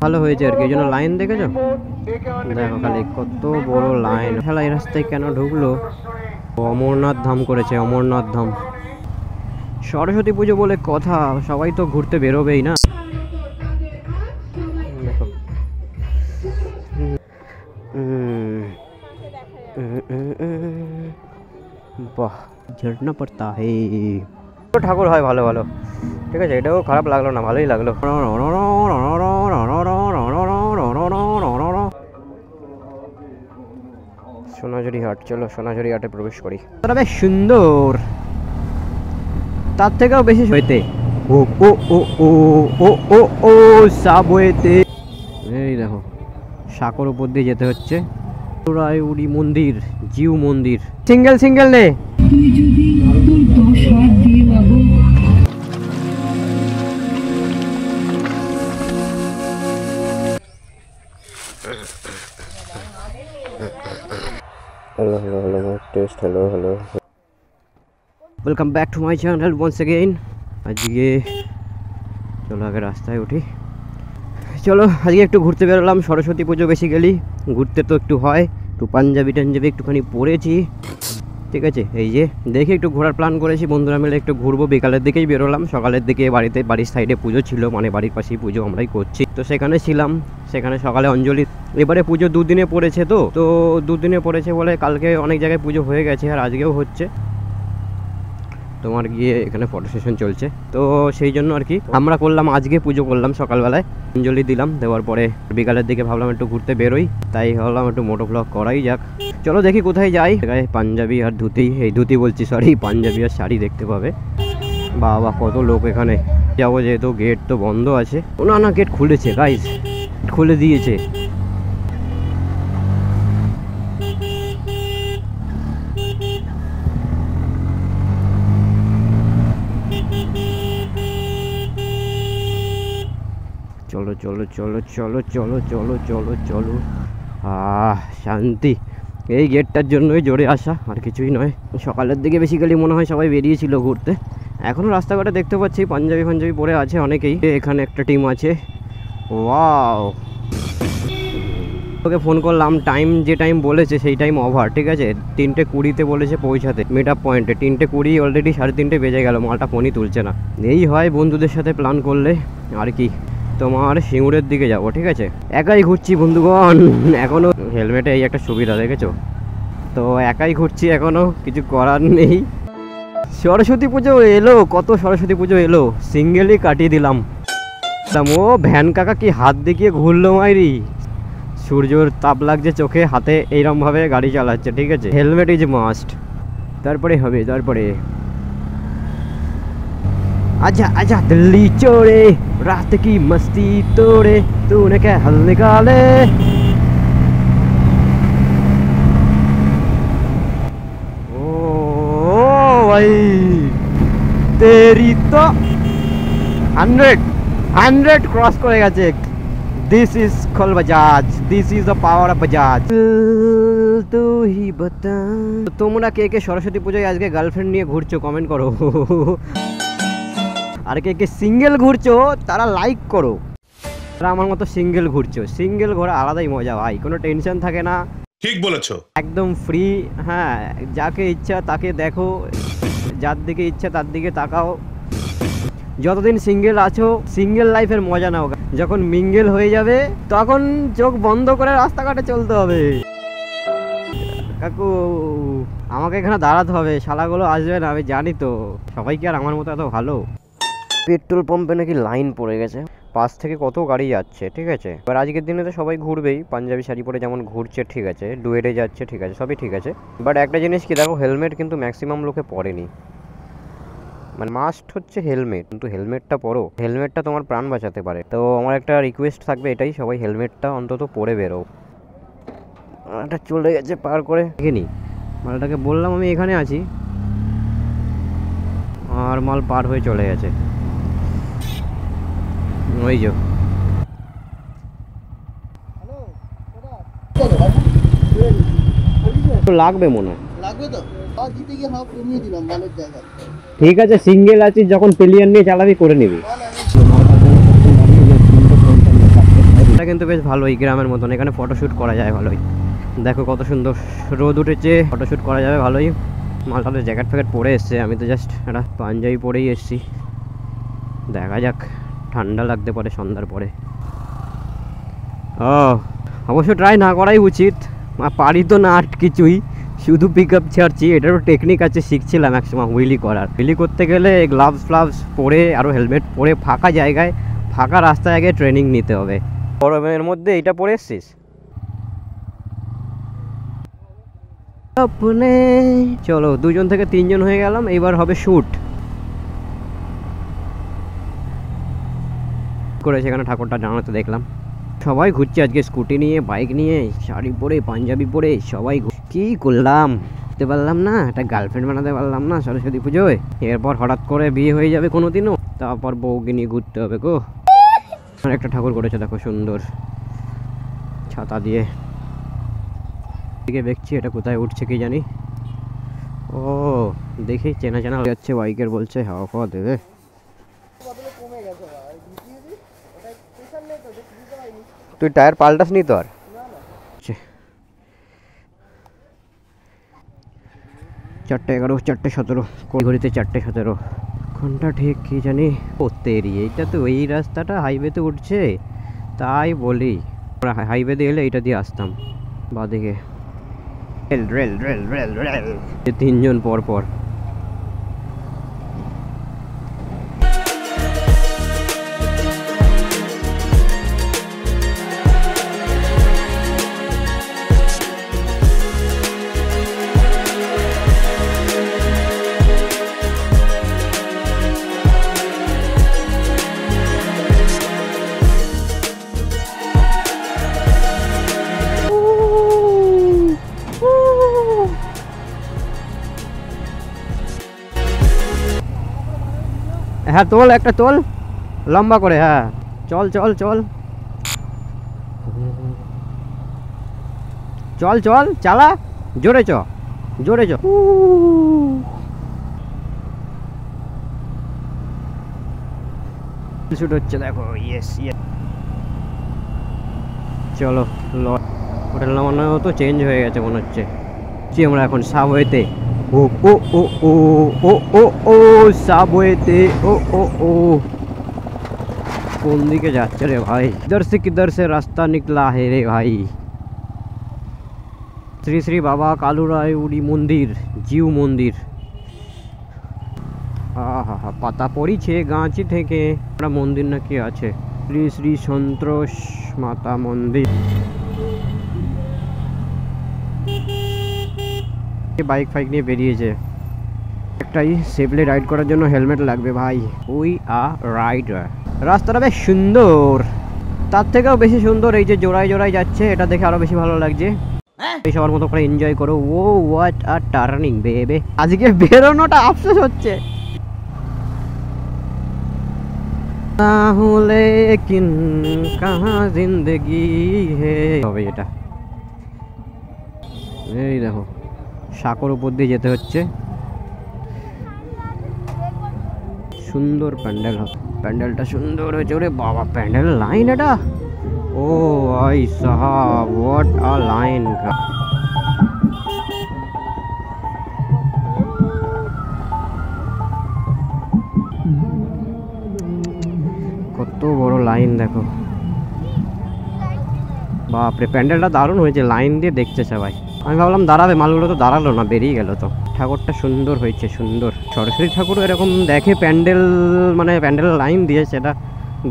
ভালো হয়েছে আর কি, এই জন্য লাইন দেখেছো, দেখো খালি কত বড় লাইন। খেলা এই রাস্তায় কেন ঢুকলো? অমরনাথ ধাম করেছে, অমরনাথ ধাম। সরস্বতী পুজো বলে কথা, সবাই তো ঘুরতে বেরোবেই না। দেখো বাহ, ঝরনা পড়তা হে। ঠাকুর হয় ভালো ভালো, ঠিক আছে, এটাও খারাপ লাগলো না, ভালোই লাগলো। সোনাঝুরি হাট, চলো সোনাঝুরি হাটে প্রবেশ করি। তবে বেশ সুন্দর, তার থেকেও বেশি হইতে ও ও ও ও ও ও ও সাবওয়েতে। এই দেখো সাঁকোর উপর দিয়ে যেতে হচ্ছে। রায়উড়ি মন্দির, জিউ মন্দির। সিঙ্গেল সিঙ্গেল নে। Hello, hello, hello, test, hello, hello. Welcome back to my channel once again. আজকে চলো আগে রাস্তায় উঠি। চলো আজকে একটু ঘুরতে বেরোলাম, সরস্বতী পুজো বেসিক্যালি ঘুরতে তো একটু হয়। একটু পাঞ্জাবি টাঞ্জাবি একটুখানি পরেছি, ঠিক আছে। এই যে দেখে একটু ঘোরার প্ল্যান করেছি, বন্ধুরা মিলে একটু ঘুরবো। বিকালের দিকেই বেরোলাম, সকালের দিকে বাড়ির সাইডে পুজো ছিল, মানে বাড়ির পাশেই পুজো আমরাই করছি, তো সেখানে ছিলাম। সেখানে সকালে অঞ্জলি, এবারে পুজো দুদিনে পড়েছে, তো দুদিনে পড়েছে বলে কালকে অনেক জায়গায় পুজো হয়ে গেছে, আর আজকেও হচ্ছে তোমার গিয়ে এখানে ফটো সেশন চলছে, তো সেই জন্য আর কি আমরা করলাম আজকে পুজো করলাম সকালবেলায়, অঞ্জলি দিলাম। দেওয়ার পরে বিকালের দিকে ভাবলাম একটু ঘুরতে বেরোই, তাই ভাবলাম একটু মোটো ব্লগ করাই যাক। চলো দেখি কোথায় যাই। গায়ে পাঞ্জাবি আর ধুতি, এই ধুতি বলছি সরি, পাঞ্জাবি আর শাড়ি দেখতে পাবে। বাবা কত লোক এখানে যাবো, যেহেতু গেট তো বন্ধ আছে। না না, গেট খুলেছে গাইস, খুলে দিয়েছে। চলো চলো চলো চলো চলো চলো চলো চলো, শান্তি। এই গেটটার জন্যই জোরে আসা, আর কিছুই নয়। সকালের দিকে বেসিক্যালি মনে হয় সবাই বেরিয়েছিল ঘুরতে, এখনও রাস্তাঘাটে দেখতে পাচ্ছি পাঞ্জাবি পরে আছে অনেকেই। এখানে একটা টিম আছে, ওয়াও। ওকে ফোন করলাম, যে টাইম বলেছে সেই টাইম ওভার, ঠিক আছে। 3:20 বলেছে পৌঁছাতে মিট আপ পয়েন্টে, 3:20 অলরেডি 3:30 বেজে গেল, মালটা ফোনই তুলছে না। এই হয় বন্ধুদের সাথে প্ল্যান করলে আর কি। তোমার সিঙ্গুরের দিকে যাবো, ঠিক আছে, একাই ঘুরছি বন্ধুগণ এখনো। হেলমেটে এই একটা সুবিধা দেখেছো তো, একাই ঘুরছি এখনো, কিছু করার নেই। সরস্বতী পুজো এলো, কত সরস্বতী পুজো এলো, সিঙ্গেলই কাটিয়ে দিলাম। ও ভ্যান কাকা কি হাত দেখিয়ে ঘুরলো মাইরি, সূর্যর তাপ লাগছে চোখে, হাতে এইরকম ভাবে গাড়ি চালাচ্ছে, ঠিক আছে। হেলমেট ইজ মাস্ট, তারপরে হবে, তারপরে आजा आजा दिल्ली चोरे रात की मस्ती तोड़े तूने क्या हल निकाले। ओ भाई तेरी तो 100 क्रॉस করে গেছে। This is call Bajaj, this is the power of Bajaj. तो ही बता তোমরা কে কে সরস্বতী পূজায় আজকে গার্লফ্রেন্ড নিয়ে ঘুরছো কমেন্ট করো, আর কে কে সিঙ্গেল ঘুরছো তারা লাইক করো। তারা আমার মতো সিঙ্গেল ঘুরছো, সিঙ্গেল ঘোরা আলাদাই মজা ভাই, কোনো টেনশন থাকে না। ঠিক বলেছো, একদম ফ্রি। হ্যাঁ, যাকে ইচ্ছা তাকে দেখো, যার দিকে ইচ্ছা তার দিকে তাকাও। যতদিন সিঙ্গেল আছো সিঙ্গেল লাইফের মজা নাও, যখন মিঙ্গেল হয়ে যাবে তখন চোখ বন্ধ করে রাস্তাঘাটে চলতে হবে। কাকু আমাকে এখানে দাঁড়াতে হবে, শালাগুলো আসবে না আমি জানি তো, সবাই কি আর আমার মতো এত ভালো। পেট্রোল পাম্পে নাকি লাইন পড়ে গেছে, পাশ থেকে কত গাড়ি যাচ্ছে, ঠিক আছে। এবার আজকের দিনে তো সবাই ঘুরবেই, পাঞ্জাবি শাড়ি পরে যেমন ঘুরছে, ঠিক আছে, ডুয়েটে যাচ্ছে, ঠিক আছে, সবই ঠিক আছে। বাট একটা জিনিস কি দেখো, হেলমেট কিন্তু ম্যাক্সিমাম লোকে পরেনি, মানে মাস্ট হচ্ছে হেলমেট, কিন্তু হেলমেটটা পরো, হেলমেটটা তোমার প্রাণ বাঁচাতে পারে। তো আমার একটা রিকোয়েস্ট থাকবে এটাই, সবাই হেলমেটটা অন্তত পরে বেরো। এটা চলে গেছে পার করে, দেখেনি মালটাকে বললাম আমি এখানে আছি, আর মাল পার হয়ে চলে গেছে। ওই যে লাগবে মনে হয়, লাগবে তো ঠিক আছে। সিঙ্গেল আছিস যখন প্লেয়ার নিয়ে চালাবি করে নিবি। কিন্তু বেশ ভালোই, গ্রামের মতন। এখানে ফটোশ্যুট করা যায় ভালোই। দেখো কত সুন্দর রোদ উঠেছে, ফটোশ্যুট করা যাবে ভালোই। মালটাতে জ্যাকেট ফ্যাকেট পরে এসছে, আমি তো জাস্ট একটা পাঞ্জাবি পরেই এসছি। দেখা যাক, ঠান্ডা লাগতে পারে সন্ধ্যার পরে। ও অবশ্য ট্রাই না করাই উচিত, পারি তো না আর কিছুই, শুধু পিক আপ ছাড়ছি। এটারও টেকনিক আছে, শিখছিলাম একসময় হুইলি করার। হুইলি করতে গেলে গ্লাভস ফ্লাভস পরে আরও হেলমেট পরে ফাঁকা জায়গায়, ফাঁকা রাস্তায় আগে ট্রেনিং নিতে হবে। গরমের মধ্যে এইটা পরে এসছিস? আপনে চলো, 2 থেকে 3 হয়ে গেলাম, এবার হবে শ্যুট করে। সেখানে ঠাকুরটা জানাতে দেখলাম সবাই ঘুরছে আজকে স্কুটি নিয়ে, বাইক নিয়ে, শাড়ি পরে, পাঞ্জাবি পরে সবাই। কি করলাম বুঝতে পারলাম না, একটা গার্লফ্রেন্ড বানাতে পারলাম না সরস্বতী পুজোয়। এরপর হঠাৎ করে বিয়ে হয়ে যাবে কোনো দিনও, তারপর বউকে নিয়ে ঘুরতে হবে গো। আর একটা ঠাকুর করেছে দেখো, সুন্দর ছাতা দিয়ে। দিকে দেখছি এটা কোথায় উঠছে কি জানি। ও দেখি চেনা চেনা যাচ্ছে, বাইকের বলছে হাওয়া ফাওয়া দেবে। তুই টায়ার পাল্টাস নি তো আর? 4:11, 4:17, কোন ঘড়িতে 4:17 ঘন্টা ঠিক কি জানি। করতে এরিয়ে এইটা তো, এই রাস্তাটা হাইওয়েতে উঠছে তাই বলি। হাইওয়েতে এলে এইটা দিয়ে আসতাম বাদিকে। Rail rail rail rail rail 3 পর পর। হ্যাঁ তোল, একটা তোল লম্বা করে। হ্যাঁ চল চল চল চল চল, চালা জোরে, জোরে শুট হচ্ছে দেখো। ইয়েস ইয়েস, চলো। হোটেল নামানো তো চেঞ্জ হয়ে গেছে মনে হচ্ছে। আমরা এখন সাবওয়েতে। ও ও ও ও ও ও ও সাবওয়েতে। ও ও ও কোন দিকে যাচ্ছে রে ভাই? কিধর সে রাস্তা নিকলা হে রে ভাই? শ্রী শ্রী বাবা কালুরায় উড়ি মন্দির, জিউ মন্দির। আহা হা, পাতা পড়িছে গাছি থেকে। একটা মন্দির নাকি আছে, শ্রী শ্রী সন্তোষ মাতা মন্দির। বাইক ফাইক নিয়ে বেরিয়েছে। একটাই সেফলি রাইড করার জন্য হেলমেট লাগবে ভাই। We are rider. রাস্তাটা বেশ সুন্দর, তার থেকেও বেশি সুন্দর এই যে জোড়ায় জোড়ায় যাচ্ছে, এটা দেখে আরো বেশি ভালো লাগছে। এই সবার মতো করে এনজয় করো। ও হোয়াট আর টার্নিং বেবে। আজকে বেরোনোটা আফসোস হচ্ছে। তাহলে কিন কাহা জিন্দগি হে হবে এটা। এই দেখো সাঁকোর উপর দিয়ে যেতে হচ্ছে। সুন্দর প্যান্ডেল, প্যান্ডেলটা সুন্দর হয়েছে। ওরে বাবা, প্যান্ডেল লাইন এটা। ও ভাই সাহাব, হোয়াট আ লাইন। কত বড় লাইন দেখো, বাপরে। প্যান্ডেলটা দারুণ হয়েছে, লাইন দিয়ে দেখছে সবাই। আমি ভাবলাম দাঁড়াবে, মালগুলো তো দাঁড়ালো না, বেরিয়ে গেল তো। ঠাকুরটা সুন্দর হয়েছে, সুন্দর। সরস্বতী ঠাকুর এরকম দেখে প্যান্ডেল, মানে প্যান্ডেল লাইন দিয়ে, সেটা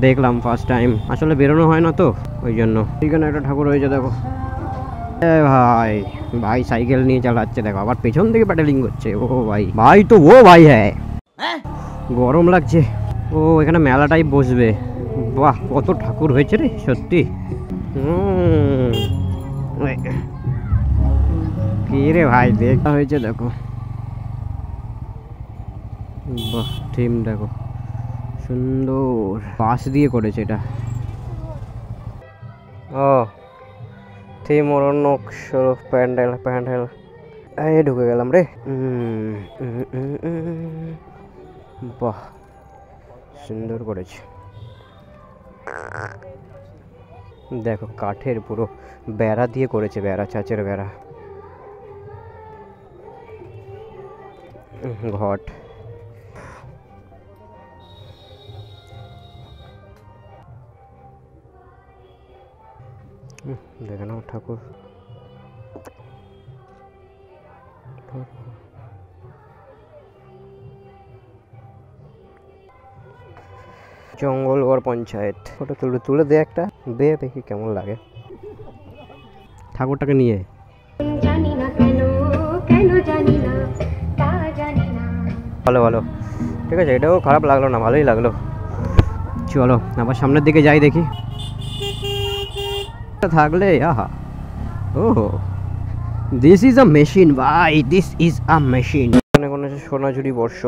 দেখলাম ফার্স্ট টাইম। আসলে বেরোনো হয় না তো, ওই জন্য। এখানে একটা ঠাকুর হয়েছে দেখো। ভাই ভাই সাইকেল নিয়ে চালাচ্ছে দেখো, আবার পেছন থেকে প্যাডেলিং করছে। ও ভাই, ভাই তো ও ভাই। হ্যাঁ গরম লাগছে। ও এখানে মেলাটাই বসবে। বাহ কত ঠাকুর হয়েছে রে সত্যি। কি রে ভাই, দেখা হয়েছে দেখো। বাহ থিম দেখো সুন্দর, বাঁশ দিয়ে করেছে এটা। ও থিম ওর নকশার প্যান্ডেল, প্যান্ডেল। এই ঢুকে গেলাম রে। বাহ সুন্দর করেছে। দেখো কাঠের পুরো বেড়া দিয়ে করেছে, বেড়া, ছাঁচের বেড়া। ঘট, দেখে নাও ঠাকুর। জঙ্গলগড় পঞ্চায়েত। ফটো তুলে তুলে দে একটা, দে দেখি কেমন লাগে ঠাকুরটাকে নিয়ে। ভালো ভালো, ঠিক আছে, এটাও খারাপ লাগলো না, ভালোই লাগলো। চলো আবার সামনের দিকে যাই দেখি থাকলে। আহা, ও দিস ইজ আ মেশিন ভাই, দিস ইজ আ মেশিন। এখানে কোনো সোনাঝুরি বর্ষ,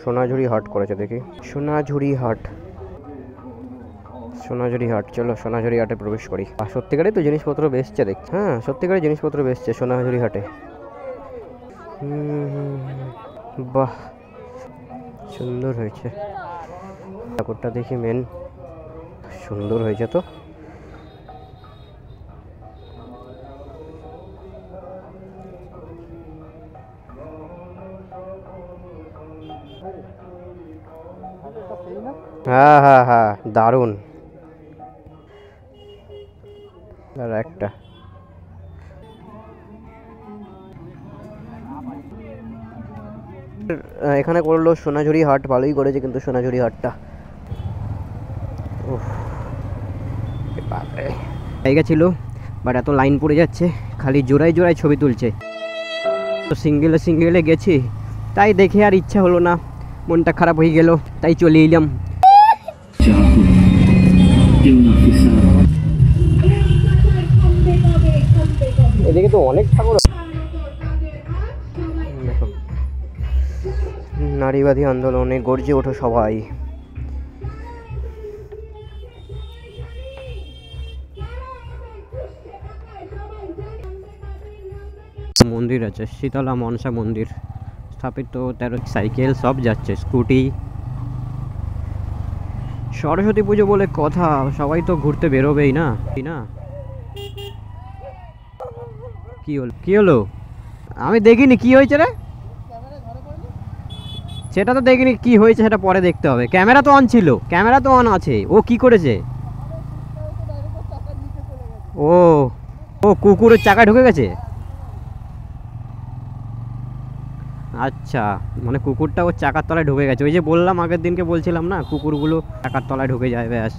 সোনাঝুরি হাট করেছে দেখি, সোনাঝুরি হাট, সোনাঝুরি হাট। চলো সোনাঝুরি হাটে প্রবেশ করি। আর সত্যিকারেই তো জিনিসপত্র বেচছে দেখছি। হ্যাঁ সত্যিকারের জিনিসপত্র বেচছে সোনাঝুরি হাটে। বাহ, সুন্দর হয়েছে ঠাকুরটা, দেখি মেন সুন্দর হয়েছে তো। হ্যাঁ হ্যাঁ হ্যাঁ, দারুণ। আর একটা এখানে করলো সোনাঝুরি হাট, ভালোই করেছে কিন্তু সোনাঝুরি হাটটা। জায়গা ছিল বাট এত লাইন পড়ে যাচ্ছে, খালি জোড়ায় জোড়ায় ছবি তুলছে। তো সিঙ্গেলে সিঙ্গেলে গেছি, তাই দেখে আর ইচ্ছা হলো না, মনটা খারাপ হয়ে গেল, তাই চলে এলাম। এদিকে তো অনেক ঠাকুর। নারীবাদী আন্দোলনে গর্জে ওঠো সবাই। মন্দির আছে, শীতলা মনসা মন্দির স্থাপিত, 13 সাইকেল সব যাচ্ছে, স্কুটি। সরস্বতী পুজো বলে কথা, সবাই তো ঘুরতে বেরোবেই না, না? কি হলো, কি হলো? আমি দেখিনি কি হয়েছে রে, সেটা তো দেখিনি কি হয়েছে, সেটা পরে দেখতে হবে। ক্যামেরা তো অন ছিল, ক্যামেরা তো অন আছে। ও কি করেছে? ও ও কুকুরের চাকা ঢুকে গেছে। আচ্ছা, মানে কুকুরটা ওর চাকার তলায় ঢুকে গেছে। ওই যে বললাম আগের দিনকে বলছিলাম না, কুকুরগুলো চাকার তলায় ঢুকে যায়, ব্যাস।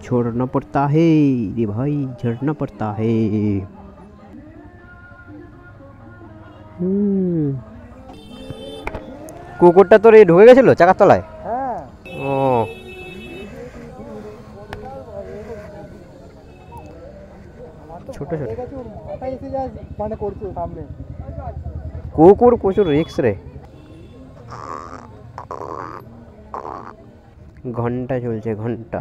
छोड़ना पड़ता है रे भाई, छोड़ना पड़ता है। কুকুরটা তোর এই ঢুকে গেছিল চাকার তলায়? হ্যাঁ। ও ছোট ছোট কুকুর প্রচুর রিক্স রে। ঘন্টা চলছে, ঘন্টা।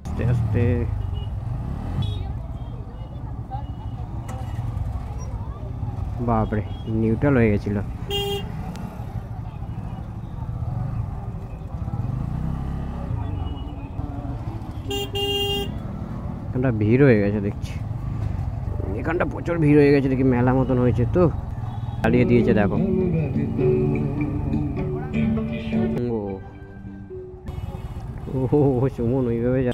আস্তে আস্তে বাপরে, নিউট্রাল হয়ে গেছিল। এখানটা ভিড় হয়ে গেছে দেখছি, এখানটা প্রচুর ভিড় হয়ে গেছে দেখি, মেলা মতন হয়েছে তো, চালিয়ে দিয়েছে দেখো। ও সুমন ওইভাবে যা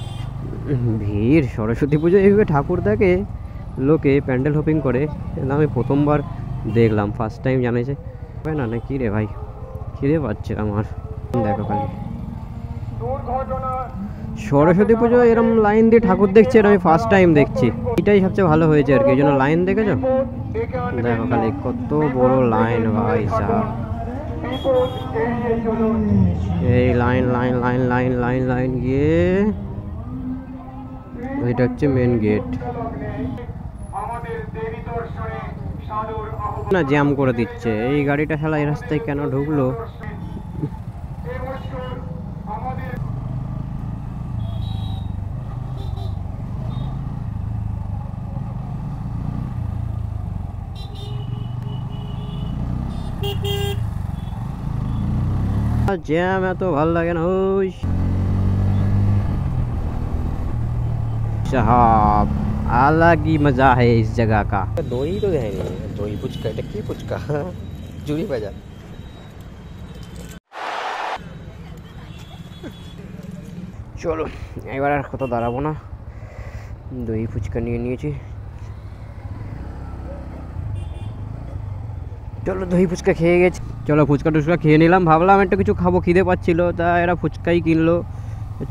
ভিড়। সরস্বতী পুজো এইভাবে ঠাকুর দেখে লোকে, প্যান্ডেল হপিং করে, আমি প্রথমবার দেখলাম, ফার্স্ট টাইম জানিয়েছে না না। কী রে ভাই, খিদে পাচ্ছে আমার। দেখো খালি সরস্বতী পুজো এরম লাইন দিয়ে ঠাকুর দেখছি, এটা আমি ফার্স্ট টাইম দেখছি। এটাই সবচেয়ে ভালো হয়েছে আর কি, এই জন্য লাইন দেখেছো, দেখো খালি কত বড় লাইন ভাই সাহেব। এই line line line line line line গিয়ে এটা হচ্ছে মেন গেট। না জ্যাম করে দিচ্ছে এই গাড়িটা, শালা এই রাস্তায় কেন ঢুকলো? জ্যাম এত ভালো লাগে না। ওই साहब अलग ही मजा है इस जगह का। দই তো দেয়নি, দই ফুচকা, এটা কি ফুচকা? জুড়ি বাজার। চলো এবার আর কত দাঁড়াবো না, দই ফুচকা নিয়ে নিয়েছি। চলো দই ফুচকা খেয়ে গেছি, চলো ফুচকা টুচকা খেয়ে নিলাম। ভাবলাম একটু কিছু খাবো, খিদে পাচ্ছিল, তা এরা ফুচকাই কিনলো,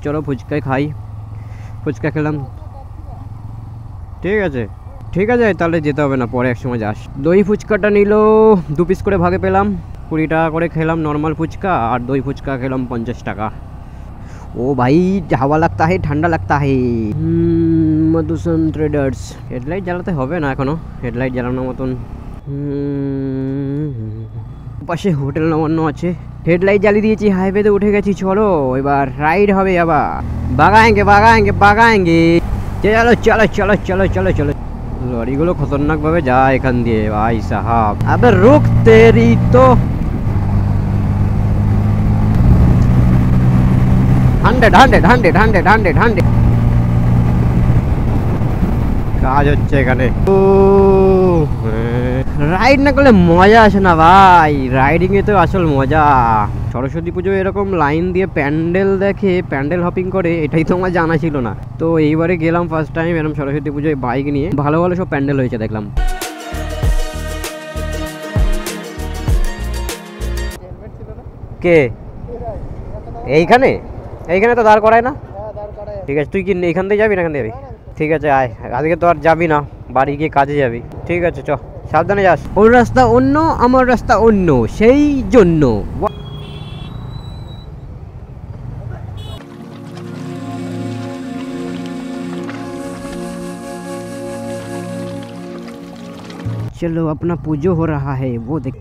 চলো ফুচকাই খাই। ফুচকা খেলাম, ঠিক আছে ঠিক আছে, তাহলে যেতে হবে না, পরে এক সময় যাস। দই ফুচকাটা নিল 2 পিস করে ভাগে পেলাম, 20 টাকা করে খেলাম নর্মাল ফুচকা, আর দই ফুচকা খেলাম 50 টাকা। ও ভাই হাওয়া লাগতা है, ঠান্ডা লাগতা है। মধুসূন ট্রেডার্স। হেডলাইট জ্বালাতে হবে না এখনো, হেডলাইট জ্বালানোর মতন। পাশে হোটেল নামানো আছে, হেডলাইট জ্বালিয়ে দিয়েছি, হাইওয়েতে উঠে গেছি। চলো এবার রাইড হবে, আবার বাগাएंगे বাগাएंगे বাগাएंगे। চলো চলো চলো চলো চলো চলো। লরিগুলো খতরনাক ভাবে যায় এখান দিয়ে ভাই সাহাব। আবে রুক তেরি তো 100 কাজ হচ্ছে এখানে। রাইড না করলে মজা আসে না ভাই, রাইডিং এ তো আসল মজা। সরস্বতী পুজো এরকম লাইন দিয়ে প্যান্ডেল দেখে প্যান্ডেল হপিং করে, এটাই তো আমার জানা ছিল না। তো এইবারে গেলাম ফার্স্ট টাইম এরকম সরস্বতী পুজোয় বাইক নিয়ে, ভালো ভালো সব প্যান্ডেল হয়েছে দেখলাম। কে এইখানে? এইখানে তো দাঁড় করায় না। ঠিক আছে, তুই কি এখান থেকে যাবি না এখান থেকে যাবি? ঠিক আছে আয়, আজকে তো আর যাবি না, বাড়ি গিয়ে কাজে যাবি। ঠিক আছে চ, সাবধানে যাস। ওর রাস্তা অন্য, আমার রাস্তা অন্য, সেই জন্য। चलो अपना पूजो हो रहा है, वो देख।